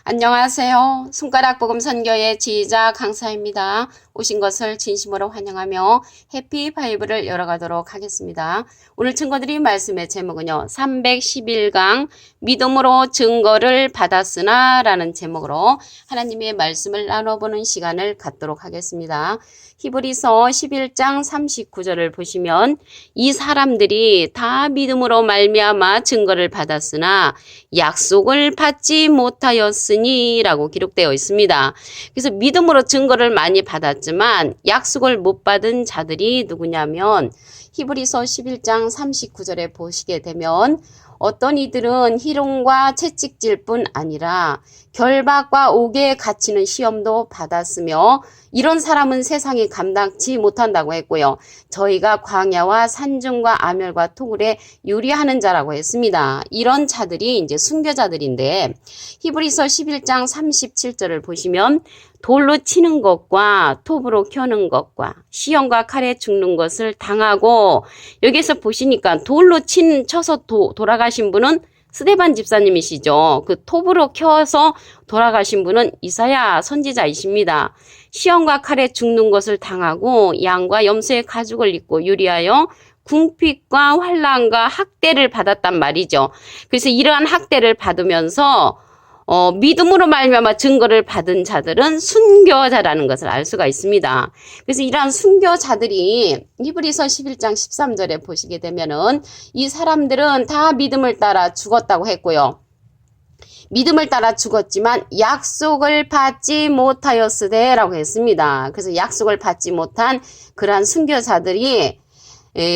안녕하세요. 손가락복음 선교의 지휘자 강사입니다. 오신 것을 진심으로 환영하며 해피 바이블을 열어가도록 하겠습니다. 오늘 증거드린 말씀의 제목은요. 311강 믿음으로 증거를 받았으나 라는 제목으로 하나님의 말씀을 나눠보는 시간을 갖도록 하겠습니다. 히브리서 11장 39절을 보시면 이 사람들이 다 믿음으로 말미암아 증거를 받았으나 약속을 받지 못하였으니 라고 기록되어 있습니다. 그래서 믿음으로 증거를 많이 받았지만 약속을 못 받은 자들이 누구냐면 히브리서 11장 39절에 보시게 되면 어떤 이들은 희롱과 채찍질 뿐 아니라 결박과 옥에 갇히는 시험도 받았으며 이런 사람은 세상이 감당치 못한다고 했고요. 저희가 광야와 산중과 아멸과 토굴에 유리하는 자라고 했습니다. 이런 자들이 이제 순교자들인데 히브리서 11장 37절을 보시면 돌로 치는 것과 톱으로 켜는 것과 시험과 칼에 죽는 것을 당하고 여기서 보시니까 돌로 쳐서 돌아가신 분은 스데반 집사님이시죠. 그 톱으로 켜서 돌아가신 분은 이사야 선지자이십니다. 시험과 칼에 죽는 것을 당하고 양과 염소의 가죽을 입고 유리하여 궁핍과 환난과 학대를 받았단 말이죠. 그래서 이러한 학대를 받으면서 믿음으로 말미암아 증거를 받은 자들은 순교자라는 것을 알 수가 있습니다. 그래서 이러한 순교자들이 히브리서 11장 13절에 보시게 되면은 이 사람들은 다 믿음을 따라 죽었다고 했고요. 믿음을 따라 죽었지만 약속을 받지 못하였으되라고 했습니다. 그래서 약속을 받지 못한 그러한 순교자들이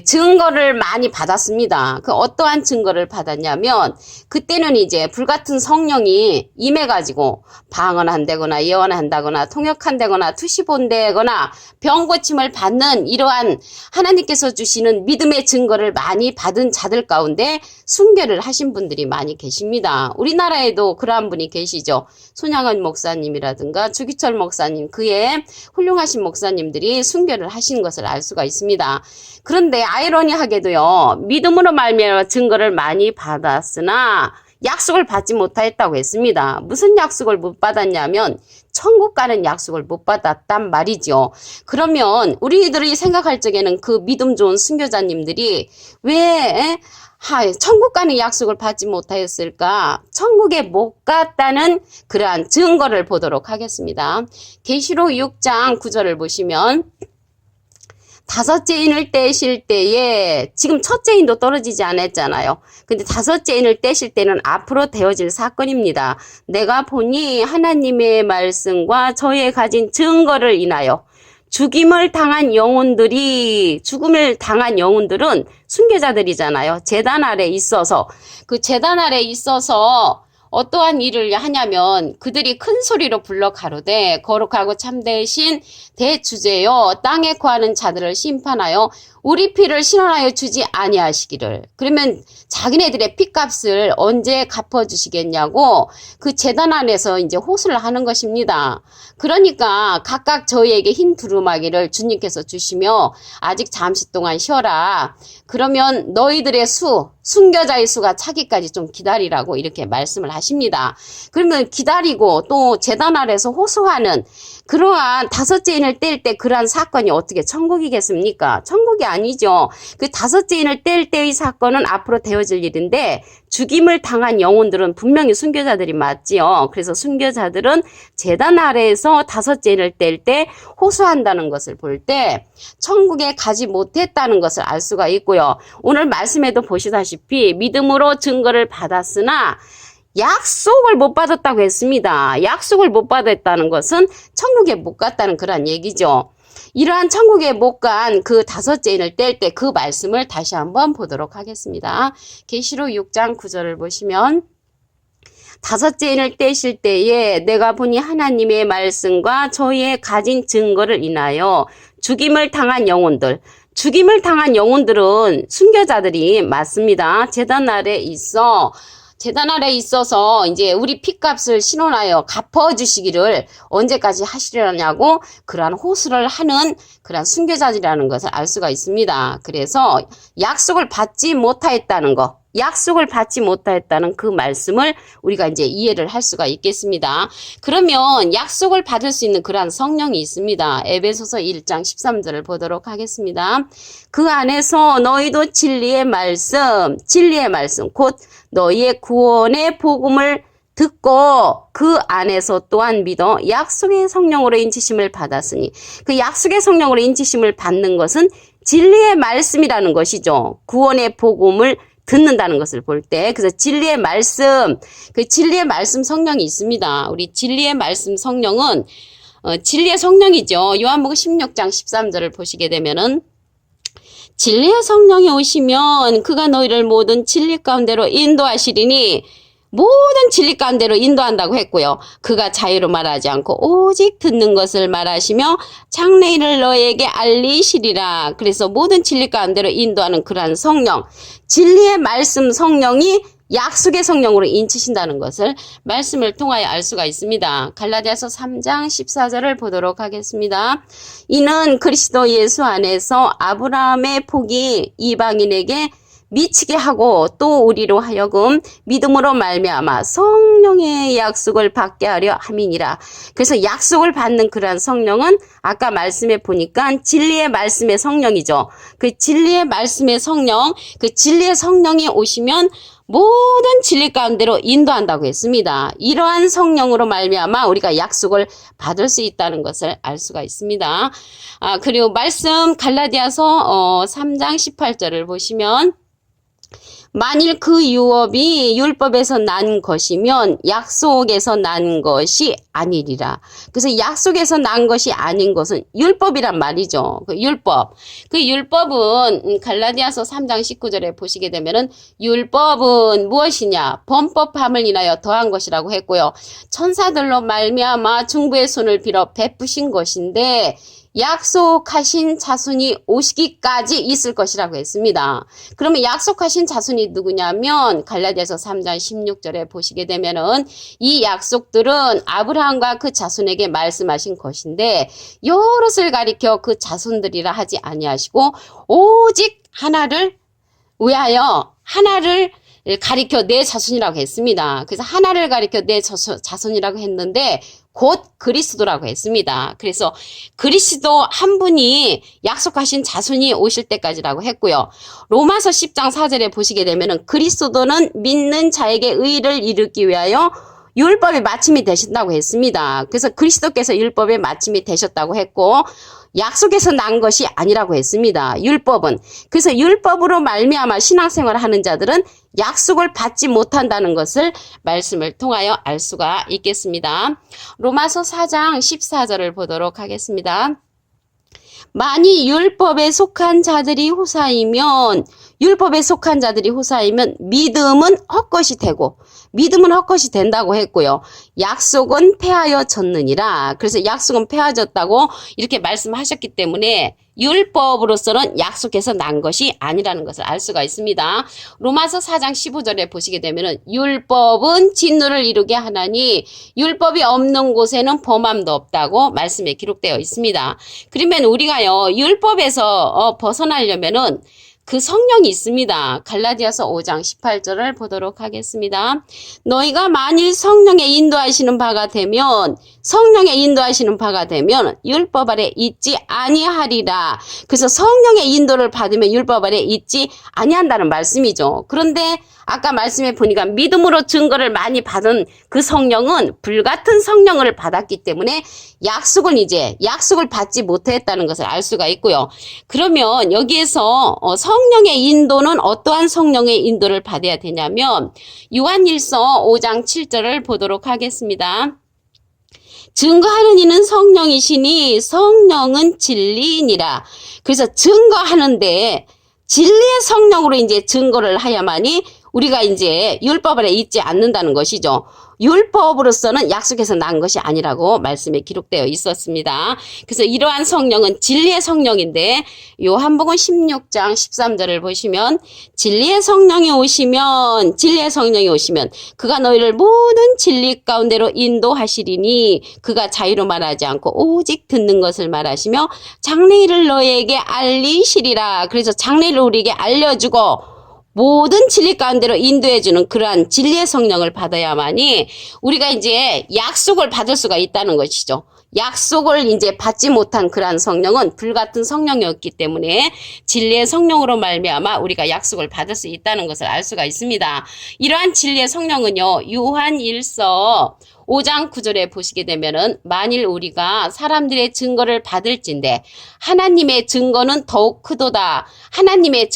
증거를 많이 받았습니다. 그 어떠한 증거를 받았냐면 그때는 이제 불같은 성령이 임해가지고 방언한다거나 예언한다거나 통역한다거나 투시본다거나 병고침을 받는 이러한 하나님께서 주시는 믿음의 증거를 많이 받은 자들 가운데 순교를 하신 분들이 많이 계십니다. 우리나라에도 그러한 분이 계시죠. 손양원 목사님이라든가 주기철 목사님, 그의 훌륭하신 목사님들이 순교를 하신 것을 알 수가 있습니다. 그런데 아이러니하게도요, 믿음으로 말미암아 증거를 많이 받았으나 약속을 받지 못하였다고 했습니다. 무슨 약속을 못 받았냐면 천국 가는 약속을 못 받았단 말이죠. 그러면 우리들이 생각할 적에는 그 믿음 좋은 순교자님들이 왜 천국 가는 약속을 받지 못하였을까? 천국에 못 갔다는 그러한 증거를 보도록 하겠습니다. 계시록 6장 9절을 보시면 다섯째 인을 떼실 때에 지금 첫째 인도 떨어지지 않았잖아요. 근데 다섯째 인을 떼실 때는 앞으로 되어질 사건입니다. 내가 보니 하나님의 말씀과 저의 가진 증거를 인하여 죽음을 당한 영혼들은 순교자들이잖아요. 제단 아래 있어서 그 제단 아래 있어서 어떠한 일을 하냐면 그들이 큰 소리로 불러 가로되 거룩하고 참되신 대주제여 땅에 거하는 자들을 심판하여 우리 피를 신원하여 주지 아니하시기를. 그러면 자기네들의 피값을 언제 갚아주시겠냐고 그 제단 안에서 이제 호소를 하는 것입니다. 그러니까 각각 저희에게 흰 두루마기를 주님께서 주시며 아직 잠시 동안 쉬어라. 그러면 너희들의 순교자의 수가 차기까지 좀 기다리라고 이렇게 말씀을 하십니다. 그러면 기다리고 또 제단 아래서 호소하는 그러한 다섯째 인을 뗄 때 그러한 사건이 어떻게 천국이겠습니까? 천국이 아니죠. 그 다섯째 인을 뗄 때의 사건은 앞으로 되어질 일인데 죽임을 당한 영혼들은 분명히 순교자들이 맞지요. 그래서 순교자들은 제단 아래에서 다섯째 인을 뗄 때 호소한다는 것을 볼 때 천국에 가지 못했다는 것을 알 수가 있고요. 오늘 말씀에도 보시다시피 믿음으로 증거를 받았으나 약속을 못 받았다고 했습니다. 약속을 못 받았다는 것은 천국에 못 갔다는 그런 얘기죠. 이러한 천국에 못 간 그 다섯째 인을 뗄 때 그 말씀을 다시 한번 보도록 하겠습니다. 계시록 6장 9절을 보시면 다섯째 인을 떼실 때에 내가 보니 하나님의 말씀과 저희의 가진 증거를 인하여 죽임을 당한 영혼들은 순교자들이 맞습니다. 제단 아래 있어서 이제 우리 피값을 신원하여 갚아주시기를 언제까지 하시려냐고 그러한 호소를 하는 그러한 순교자들이라는 것을 알 수가 있습니다. 그래서 약속을 받지 못하였다는 것, 약속을 받지 못하였다는 그 말씀을 우리가 이제 이해를 할 수가 있겠습니다. 그러면 약속을 받을 수 있는 그러한 성령이 있습니다. 에베소서 1장 13절을 보도록 하겠습니다. 그 안에서 너희도 진리의 말씀 곧 너희의 구원의 복음을 듣고 그 안에서 또한 믿어 약속의 성령으로 인치심을 받았으니, 그 약속의 성령으로 인치심을 받는 것은 진리의 말씀이라는 것이죠. 구원의 복음을 듣는다는 것을 볼 때, 그래서 진리의 말씀, 그 진리의 말씀 성령이 있습니다. 우리 진리의 말씀 성령은 진리의 성령이죠. 요한복음 16장 13절을 보시게 되면은 진리의 성령이 오시면 그가 너희를 모든 진리 가운데로 인도하시리니, 모든 진리 가운데로 인도한다고 했고요. 그가 자유로 말하지 않고 오직 듣는 것을 말하시며 장래일을 너희에게 알리시리라. 그래서 모든 진리 가운데로 인도하는 그러한 성령, 진리의 말씀 성령이 약속의 성령으로 인치신다는 것을 말씀을 통하여 알 수가 있습니다. 갈라디아서 3장 14절을 보도록 하겠습니다. 이는 그리스도 예수 안에서 아브라함의 복이 이방인에게 미치게 하고 또 우리로 하여금 믿음으로 말미암아 성령의 약속을 받게 하려 함이니라. 그래서 약속을 받는 그러한 성령은 아까 말씀에 보니까 진리의 말씀의 성령이죠. 그 진리의 말씀의 성령, 그 진리의 성령이 오시면 모든 진리 가운데로 인도한다고 했습니다. 이러한 성령으로 말미암아 우리가 약속을 받을 수 있다는 것을 알 수가 있습니다. 그리고 말씀 갈라디아서 3장 18절을 보시면 만일 그 유업이 율법에서 난 것이면 약속에서 난 것이 아니리라. 그래서 약속에서 난 것이 아닌 것은 율법이란 말이죠. 그 율법은 갈라디아서 3장 19절에 보시게 되면은 율법은 무엇이냐? 범법함을 인하여 더한 것이라고 했고요. 천사들로 말미암아 중부의 손을 빌어 베푸신 것인데 약속하신 자손이 오시기까지 있을 것이라고 했습니다. 그러면 약속하신 자손이 누구냐면 갈라디아서 3장 16절에 보시게 되면은 이 약속들은 아브라함과 그 자손에게 말씀하신 것인데 여럿을 가리켜 그 자손들이라 하지 아니하시고 오직 하나를 위하여 하나를 가리켜 내 자손이라고 했습니다. 그래서 하나를 가리켜 내 자손이라고 했는데 곧 그리스도라고 했습니다. 그래서 그리스도 한 분이 약속하신 자손이 오실 때까지라고 했고요. 로마서 10장 4절에 보시게 되면은 그리스도는 믿는 자에게 의를 이루기 위하여 율법의 마침이 되신다고 했습니다. 그래서 그리스도께서 율법의 마침이 되셨다고 했고 약속에서 난 것이 아니라고 했습니다. 율법은. 그래서 율법으로 말미암아 신앙생활을 하는 자들은 약속을 받지 못한다는 것을 말씀을 통하여 알 수가 있겠습니다. 로마서 4장 14절을 보도록 하겠습니다. 만일 율법에 속한 자들이 호사이면 믿음은 헛것이 되고 믿음은 헛것이 된다고 했고요. 약속은 폐하여졌느니라. 그래서 약속은 폐하여졌다고 이렇게 말씀하셨기 때문에 율법으로서는 약속해서 난 것이 아니라는 것을 알 수가 있습니다. 로마서 4장 15절에 보시게 되면은 율법은 진노를 이루게 하나니 율법이 없는 곳에는 범함도 없다고 말씀에 기록되어 있습니다. 그러면 우리가요 율법에서 벗어나려면은 그 성령이 있습니다. 갈라디아서 5장 18절을 보도록 하겠습니다. 너희가 만일 성령의 인도하시는 바가 되면 율법 아래 있지 아니하리라. 그래서 성령의 인도를 받으면 율법 아래 있지 아니한다는 말씀이죠. 그런데 아까 말씀해 보니까 믿음으로 증거를 많이 받은 그 성령은 불같은 성령을 받았기 때문에 약속을 받지 못했다는 것을 알 수가 있고요. 그러면 여기에서 성령의 인도는 어떠한 성령의 인도를 받아야 되냐면 요한일서 5장 7절을 보도록 하겠습니다. 증거하는 이는 성령이시니 성령은 진리이니라. 그래서 증거하는데 진리의 성령으로 이제 증거를 하야만이 우리가 이제 율법 아래 있지 않는다는 것이죠. 율법으로서는 약속해서 난 것이 아니라고 말씀에 기록되어 있었습니다. 그래서 이러한 성령은 진리의 성령인데 요한복음 16장 13절을 보시면 진리의 성령이 오시면 그가 너희를 모든 진리 가운데로 인도하시리니 그가 자유로 말하지 않고 오직 듣는 것을 말하시며 장래일을 너희에게 알리시리라. 그래서 장래일을 우리에게 알려주고 모든 진리 가운데로 인도해주는 그러한 진리의 성령을 받아야만이 우리가 이제 약속을 받을 수가 있다는 것이죠. 약속을 이제 받지 못한 그러한 성령은 불같은 성령이었기 때문에 진리의 성령으로 말미암아 우리가 약속을 받을 수 있다는 것을 알 수가 있습니다. 이러한 진리의 성령은요, 요한1서 5장 9절에 보시게 되면은 만일 우리가 사람들의 증거를 받을진대 하나님의 증거는 더욱 크도다. 하나님의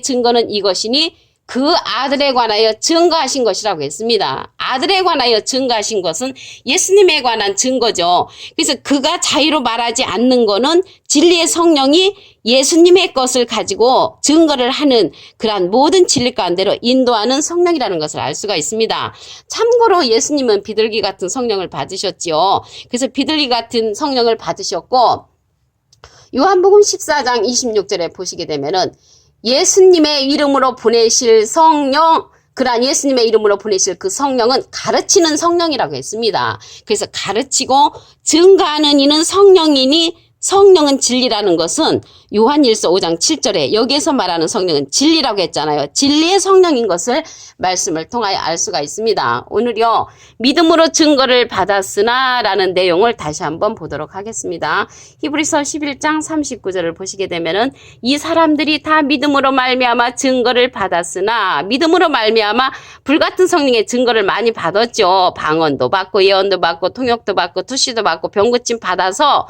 증거는 이것이니 그 아들에 관하여 증거하신 것이라고 했습니다. 아들에 관하여 증거하신 것은 예수님에 관한 증거죠. 그래서 그가 자유로 말하지 않는 거는 진리의 성령이 예수님의 것을 가지고 증거를 하는 그러한 모든 진리 가운데로 인도하는 성령이라는 것을 알 수가 있습니다. 참고로 예수님은 비둘기 같은 성령을 받으셨지요. 그래서 비둘기 같은 성령을 받으셨고 요한복음 14장 26절에 보시게 되면은 예수님의 이름으로 보내실 성령, 그러한 예수님의 이름으로 보내실 그 성령은 가르치는 성령이라고 했습니다. 그래서 가르치고 증거하는 이는 성령이니 성령은 진리라는 것은 요한1서 5장 7절에 여기에서 말하는 성령은 진리라고 했잖아요. 진리의 성령인 것을 말씀을 통하여 알 수가 있습니다. 오늘요, 믿음으로 증거를 받았으나 라는 내용을 다시 한번 보도록 하겠습니다. 히브리서 11장 39절을 보시게 되면은 이 사람들이 다 믿음으로 말미암아 증거를 받았으나 믿음으로 말미암아 불같은 성령의 증거를 많이 받았죠. 방언도 받고 예언도 받고 통역도 받고 투시도 받고 병고침 받아서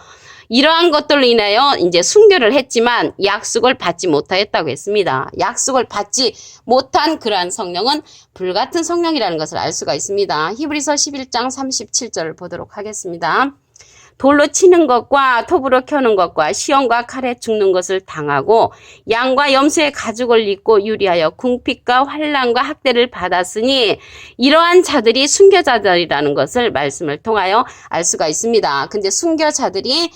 이러한 것들로 인하여 이제 순교를 했지만 약속을 받지 못하였다고 했습니다. 약속을 받지 못한 그러한 성령은 불같은 성령이라는 것을 알 수가 있습니다. 히브리서 11장 37절을 보도록 하겠습니다. 돌로 치는 것과 톱으로 켜는 것과 시험과 칼에 죽는 것을 당하고 양과 염소의 가죽을 입고 유리하여 궁핍과 환난과 학대를 받았으니 이러한 자들이 순교자들이라는 것을 말씀을 통하여 알 수가 있습니다. 근데 순교자들이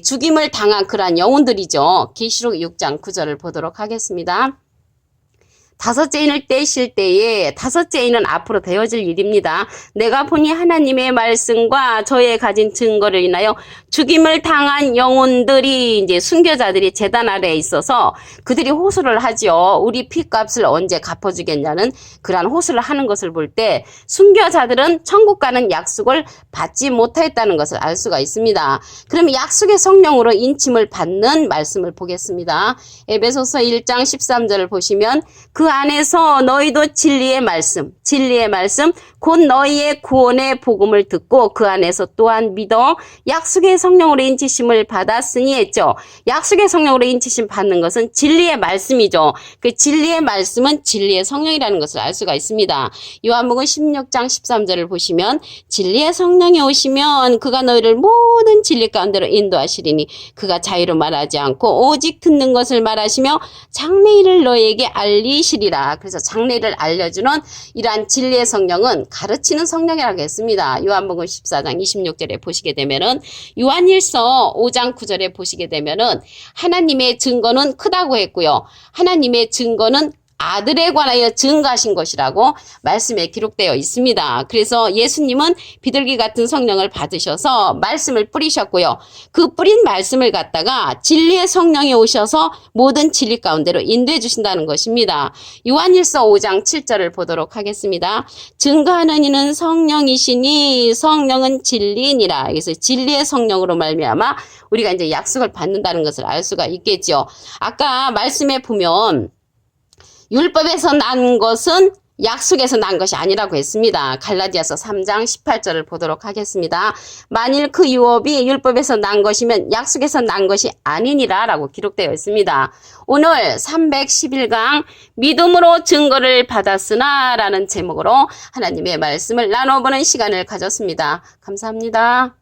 죽임을 당한 그러한 영혼들이죠. 계시록 6장 9절을 보도록 하겠습니다. 다섯째 인을 떼실 때에 다섯째 인은 앞으로 되어질 일입니다. 내가 보니 하나님의 말씀과 저의 가진 증거를 인하여 죽임을 당한 영혼들이 이제 순교자들이 제단 아래에 있어서 그들이 호소를 하지요. 우리 피값을 언제 갚아주겠냐는 그러한 호소를 하는 것을 볼 때 순교자들은 천국 가는 약속을 받지 못했다는 것을 알 수가 있습니다. 그럼 약속의 성령으로 인침을 받는 말씀을 보겠습니다. 에베소서 1장 13절을 보시면 그 안에서 너희도 진리의 말씀 곧 너희의 구원의 복음을 듣고 그 안에서 또한 믿어 약속의 성령으로 인치심을 받았으니 했죠. 약속의 성령으로 인치심 받는 것은 진리의 말씀이죠. 그 진리의 말씀은 진리의 성령이라는 것을 알 수가 있습니다. 요한복음 16장 13절을 보시면 진리의 성령이 오시면 그가 너희를 모든 진리 가운데로 인도하시리니 그가 자유로 말하지 않고 오직 듣는 것을 말하시며 장래일을 너희에게 알리시리라. 그래서 장래일을 알려주는 이러한 진리의 성령은 가르치는 성령이라고 했습니다. 요한복음 14장 26절에 보시게 되면은 요한1서 5장 9절에 보시게 되면은 하나님의 증거는 크다고 했고요. 하나님의 증거는 아들에 관하여 증거하신 것이라고 말씀에 기록되어 있습니다. 그래서 예수님은 비둘기 같은 성령을 받으셔서 말씀을 뿌리셨고요. 그 뿌린 말씀을 갖다가 진리의 성령이 오셔서 모든 진리 가운데로 인도해 주신다는 것입니다. 요한1서 5장 7절을 보도록 하겠습니다. 증거하는 이는 성령이시니 성령은 진리이니라. 그래서 진리의 성령으로 말미암아 우리가 이제 약속을 받는다는 것을 알 수가 있겠죠. 아까 말씀에 보면 율법에서 난 것은 약속에서 난 것이 아니라고 했습니다. 갈라디아서 3장 18절을 보도록 하겠습니다. 만일 그 유업이 율법에서 난 것이면 약속에서 난 것이 아니니라 라고 기록되어 있습니다. 오늘 311강 믿음으로 증거를 받았으나 라는 제목으로 하나님의 말씀을 나눠보는 시간을 가졌습니다. 감사합니다.